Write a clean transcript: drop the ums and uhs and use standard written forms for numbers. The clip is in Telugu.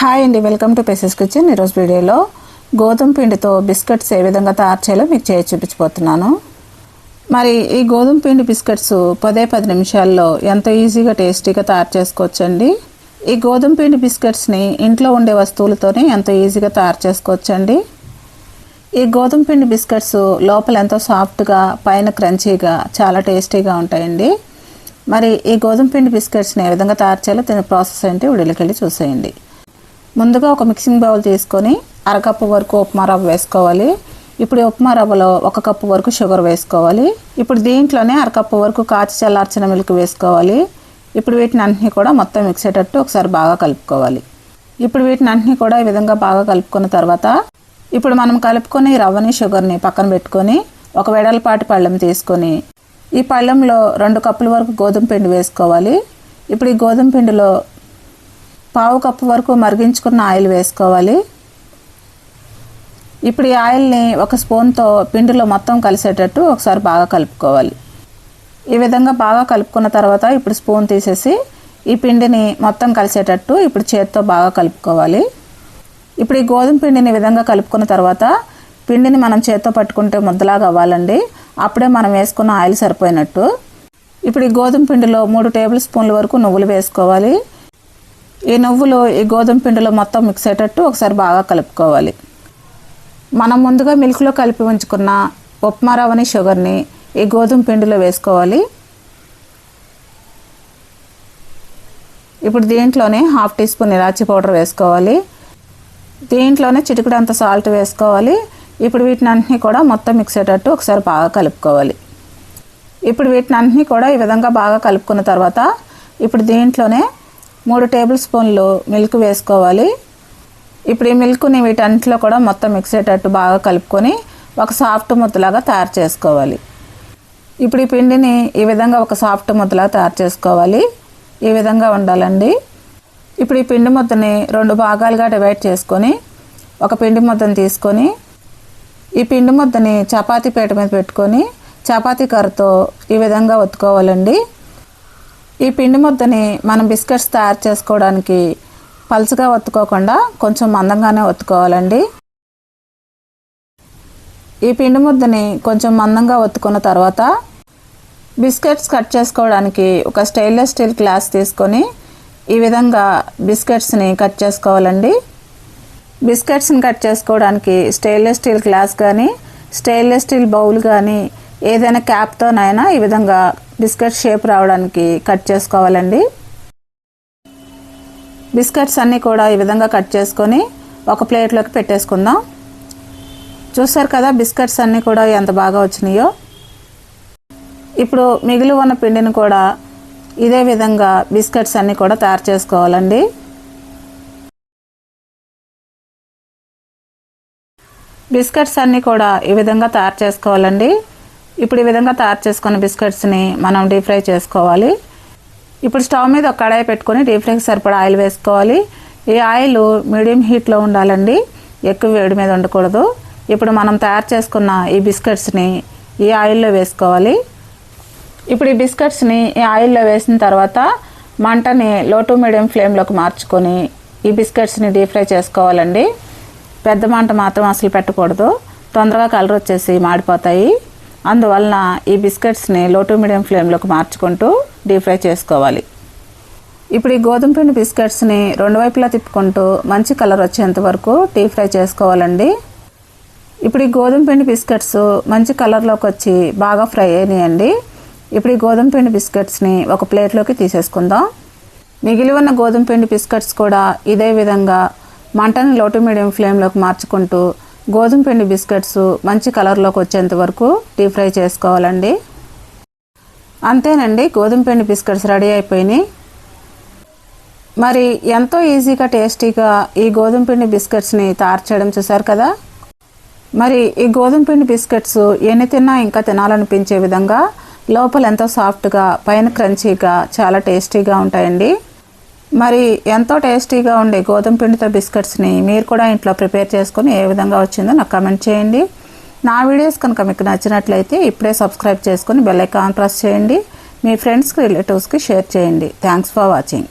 హాయ్ అండి, వెల్కమ్ టు పెసెస్ కిచెన్. ఈరోజు వీడియోలో గోధుమ పిండితో బిస్కెట్స్ ఏ విధంగా తయారు చేయాలో మీకు చేసి చూపించబోతున్నాను. మరి ఈ గోధుమ పిండి బిస్కెట్స్ 10 నిమిషాల్లో ఎంతో ఈజీగా టేస్టీగా తయారు చేసుకోవచ్చండి. ఈ గోధుమ పిండి బిస్కెట్స్ని ఇంట్లో ఉండే వస్తువులతోనే ఎంతో ఈజీగా తయారు చేసుకోవచ్చండి. ఈ గోధుమ పిండి బిస్కెట్స్ లోపల ఎంతో సాఫ్ట్గా, పైన క్రంచీగా, చాలా టేస్టీగా ఉంటాయండి. మరి ఈ గోధుమ పిండి బిస్కెట్స్ని ఏ విధంగా తయారు చేయాలో దీని ప్రాసెస్ ఏంటి వీడియోకి వెళ్ళి చూసేయండి. ముందుగా ఒక మిక్సింగ్ బౌల్ తీసుకొని అరకప్పు వరకు ఉప్మా రవ్వ వేసుకోవాలి. ఇప్పుడు ఉప్మా రవ్వలో 1 కప్పు వరకు షుగర్ వేసుకోవాలి. ఇప్పుడు దీంట్లోనే అరకప్పు వరకు కాచి చల్లార్చిన మిల్క్ వేసుకోవాలి. ఇప్పుడు వీటిని అన్నింటినీ కూడా మొత్తం మిక్స్ అయ్యేటట్టు ఒకసారి బాగా కలుపుకోవాలి. ఇప్పుడు వీటిని అన్నింటినీ కూడా ఈ విధంగా బాగా కలుపుకున్న తర్వాత ఇప్పుడు మనం కలుపుకొని రవ్వని షుగర్ని పక్కన పెట్టుకొని ఒక వెడల్పాటి పళ్ళెం తీసుకొని ఈ పళ్ళెంలో 2 కప్పుల వరకు గోధుమ పిండి వేసుకోవాలి. ఇప్పుడు ఈ గోధుమ పిండిలో 1/2 కప్పు వరకు మరిగించుకున్న ఆయిల్ వేసుకోవాలి. ఇప్పుడు ఈ ఆయిల్ని ఒక స్పూన్తో పిండిలో మొత్తం కలిసేటట్టు ఒకసారి బాగా కలుపుకోవాలి. ఈ విధంగా బాగా కలుపుకున్న తర్వాత ఇప్పుడు స్పూన్ తీసేసి ఈ పిండిని మొత్తం కలిసేటట్టు ఇప్పుడు చేతితో బాగా కలుపుకోవాలి. ఇప్పుడు ఈ గోధుమ పిండిని ఈ విధంగా కలుపుకున్న తర్వాత పిండిని మనం చేతితో పట్టుకుంటే ముద్దలాగా అవ్వాలండి. అప్పుడే మనం వేసుకున్న ఆయిల్ సరిపోయినట్టు. ఇప్పుడు ఈ గోధుమ పిండిలో 3 టేబుల్ స్పూన్ల వరకు నువ్వులు వేసుకోవాలి. ఈ నువ్వులు ఈ గోధుమ పిండిలో మొత్తం మిక్స్ అయ్యేటట్టు ఒకసారి బాగా కలుపుకోవాలి. మనం ముందుగా మిల్క్లో కలిపి ఉంచుకున్న ఉప్మా రవ్వని, షుగర్ని ఈ గోధుమ పిండిలో వేసుకోవాలి. ఇప్పుడు దీంట్లోనే 1/2 టీ స్పూన్ ఇలాచీ పౌడర్ వేసుకోవాలి. దీంట్లోనే చిటికెడంత సాల్ట్ వేసుకోవాలి. ఇప్పుడు వీటిని అన్నింటినీ కూడా మొత్తం మిక్స్ అయ్యేటట్టు ఒకసారి బాగా కలుపుకోవాలి. ఇప్పుడు వీటిని అన్నింటినీ కూడా ఈ విధంగా బాగా కలుపుకున్న తర్వాత ఇప్పుడు దీంట్లోనే 3 టేబుల్ స్పూన్లు మిల్క్ వేసుకోవాలి. ఇప్పుడు ఈ మిల్క్ని వీటన్నిటిలో కూడా మొత్తం మిక్స్ అయ్యేటట్టు బాగా కలుపుకొని ఒక సాఫ్ట్ ముద్దలాగా తయారు చేసుకోవాలి. ఇప్పుడు ఈ పిండిని ఈ విధంగా ఒక సాఫ్ట్ ముద్దలాగా తయారు చేసుకోవాలి. ఈ విధంగా ఉండాలండి. ఇప్పుడు ఈ పిండి ముద్దని 2 భాగాలుగా డివైడ్ చేసుకొని ఒక పిండి ముద్దను తీసుకొని ఈ పిండి ముద్దని చపాతీ పీట మీద పెట్టుకొని చపాతీ కర్రతో ఈ విధంగా ఒత్తుకోవాలండి. ఈ పిండి ముద్దని మనం బిస్కెట్స్ తయారు చేసుకోవడానికి పలుచగా ఒత్తుకోకుండా కొంచెం మందంగానే ఒత్తుకోవాలండి. ఈ పిండి ముద్దని కొంచెం మందంగా ఒత్తుకున్న తర్వాత బిస్కెట్స్ కట్ చేసుకోవడానికి ఒక స్టెయిన్లెస్ స్టీల్ గ్లాస్ తీసుకొని ఈ విధంగా బిస్కెట్స్ని కట్ చేసుకోవాలండి. బిస్కెట్స్ని కట్ చేసుకోవడానికి స్టెయిన్లెస్ స్టీల్ గ్లాస్ కానీ స్టెయిన్లెస్ స్టీల్ బౌల్ కానీ ఏదైనా క్యాప్తోనైనా ఈ విధంగా బిస్కెట్ షేప్ రావడానికి కట్ చేసుకోవాలండి. బిస్కెట్స్ అన్నీ కూడా ఈ విధంగా కట్ చేసుకొని ఒక ప్లేట్లోకి పెట్టేసుకుందాం. చూసారు కదా బిస్కెట్స్ అన్నీ కూడా ఎంత బాగా వచ్చినాయో. ఇప్పుడు మిగిలి ఉన్న పిండిని కూడా ఇదే విధంగా బిస్కెట్స్ అన్నీ కూడా తయారు చేసుకోవాలండి. బిస్కెట్స్ అన్నీ కూడా ఈ విధంగా తయారు చేసుకోవాలండి. ఇప్పుడు ఈ విధంగా తయారు చేసుకున్న బిస్కెట్స్ని మనం డీప్ ఫ్రై చేసుకోవాలి. ఇప్పుడు స్టవ్ మీద ఒక కడాయి పెట్టుకొని డీప్ ఫ్రైకి సరిపడా ఆయిల్ వేసుకోవాలి. ఈ ఆయిల్ మీడియం హీట్లో ఉండాలండి, ఎక్కువ వేడి మీద ఉండకూడదు. ఇప్పుడు మనం తయారు చేసుకున్న ఈ బిస్కెట్స్ని ఈ ఆయిల్లో వేసుకోవాలి. ఇప్పుడు ఈ బిస్కెట్స్ని ఈ ఆయిల్లో వేసిన తర్వాత మంటని లో టు మీడియం ఫ్లేమ్లోకి మార్చుకొని ఈ బిస్కెట్స్ని డీప్ ఫ్రై చేసుకోవాలండి. పెద్ద మంట మాత్రం అసలు పెట్టకూడదు, తొందరగా కలర్ వచ్చేసి మాడిపోతాయి. అందువలన ఈ బిస్కెట్స్ని లో టు మీడియం ఫ్లేమ్లోకి మార్చుకుంటూ డీప్ ఫ్రై చేసుకోవాలి. ఇప్పుడు ఈ గోధుమ పిండి బిస్కెట్స్ని 2 వైపులా తిప్పుకుంటూ మంచి కలర్ వచ్చేంత వరకు డీప్ ఫ్రై చేసుకోవాలండి. ఇప్పుడు ఈ గోధుమ పిండి బిస్కెట్స్ మంచి కలర్లోకి వచ్చి బాగా ఫ్రై అయినాయండి. ఇప్పుడు ఈ గోధుమ పిండి బిస్కెట్స్ని ఒక ప్లేట్లోకి తీసేసుకుందాం. మిగిలి ఉన్న గోధుమ పిండి బిస్కెట్స్ కూడా ఇదే విధంగా మంటని లో టు మీడియం ఫ్లేమ్లోకి మార్చుకుంటూ గోధుమ పిండి బిస్కెట్స్ మంచి కలర్లోకి వచ్చేంత వరకు డీప్ ఫ్రై చేసుకోవాలండి. అంతేనండి, గోధుమ పిండి బిస్కెట్స్ రెడీ అయిపోయినాయి. మరి ఎంతో ఈజీగా టేస్టీగా ఈ గోధుమ పిండి బిస్కెట్స్ని తయారు చేయడం చూసారు కదా. మరి ఈ గోధుమ పిండి బిస్కెట్స్ ఎన్ని తిన్నా ఇంకా తినాలనిపించే విధంగా లోపల ఎంతో సాఫ్ట్గా, పైన క్రంచీగా, చాలా టేస్టీగా ఉంటాయండి. మరి ఎంతో టేస్టీగా ఉండే గోధుమ పిండితో బిస్కెట్స్ని మీరు కూడా ఇంట్లో ప్రిపేర్ చేసుకొని ఏ విధంగా వచ్చిందో నాకు కామెంట్ చేయండి. నా వీడియోస్ కనుక మీకు నచ్చినట్లయితే ఇప్పుడే సబ్స్క్రైబ్ చేసుకొని బెల్ ఐకాన్ ప్రెస్ చేయండి. మీ ఫ్రెండ్స్కి, రిలేటివ్స్కి షేర్ చేయండి. Thanks for watching.